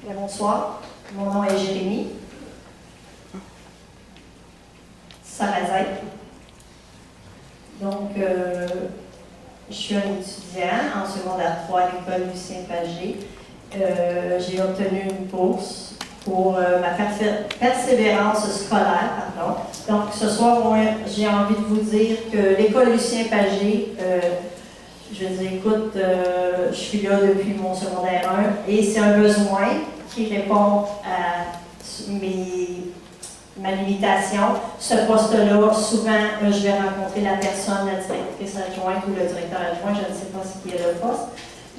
Bien, bonsoir, mon nom est Jérémy Sarrazin. Donc, je suis un étudiant en secondaire 3 à l'école Lucien Pagé. J'ai obtenu une bourse pour ma persévérance scolaire. Pardon. Donc, ce soir, j'ai envie de vous dire que l'école Lucien Pagé, je veux dire, écoute, je suis là depuis mon secondaire 1 et c'est un besoin qui répond à ma limitation. Ce poste-là, souvent, je vais rencontrer la personne, la directrice adjointe ou le directeur adjoint, je ne sais pas ce qui est le poste,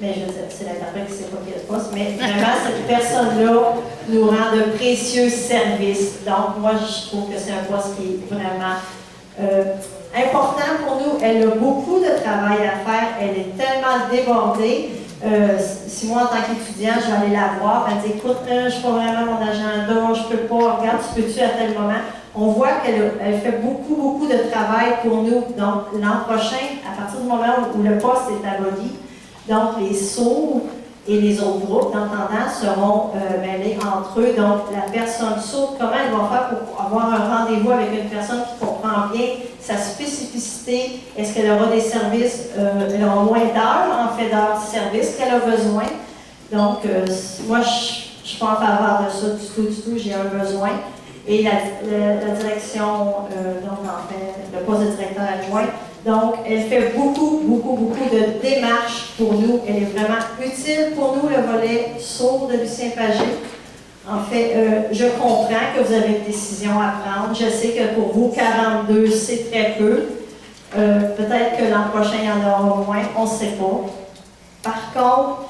mais je veux dire, c'est l'interprète qui ne sait pas qui est le poste, mais vraiment, cette personne-là nous rend de précieux services. Donc, moi, je trouve que c'est un poste qui est vraiment important pour nous. Elle a beaucoup de travail à faire, elle est tellement débordée. Si moi, en tant qu'étudiant, je vais aller la voir, elle me dit, écoute, je ne suis pas vraiment mon agenda, je ne peux pas, regarde, tu peux-tu à tel moment? On voit qu'elle fait beaucoup de travail pour nous. Donc, l'an prochain, à partir du moment où le poste est aboli, donc les sourds et les autres groupes d'entendants seront mêlés entre eux. Donc, la personne sourde, comment elle va faire pour avoir un rendez-vous avec une personne qui comprend bien sa spécificité? Est-ce qu'elle aura des services, elle aura moins d'heures, en fait, d'heures de service qu'elle a besoin? Donc, moi, je ne suis pas en faveur de ça du tout, j'ai un besoin. Et la direction, donc en fait, le poste de directeur adjoint, donc elle fait beaucoup de démarches pour nous. Elle est vraiment utile pour nous, le volet sourd de Lucien Pagé. En fait, je comprends que vous avez une décision à prendre. Je sais que pour vous, 42, c'est très peu. Peut-être que l'an prochain, il y en aura moins, on ne sait pas. Par contre,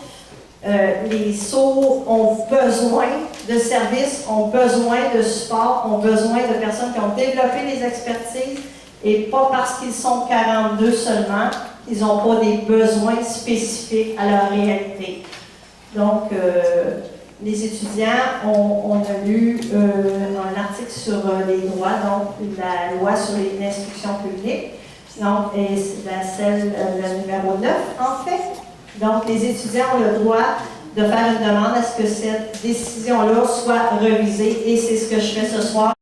les sourds ont besoin de services, ont besoin de support, ont besoin de personnes qui ont développé les expertises et pas parce qu'ils sont 42 seulement, ils n'ont pas des besoins spécifiques à leur réalité. Donc, les étudiants, on a lu un article sur les droits, donc la loi sur l'instruction publique, donc, et c'est le numéro 9 en fait. Donc, les étudiants ont le droit de faire une demande à ce que cette décision-là soit revisée et c'est ce que je fais ce soir.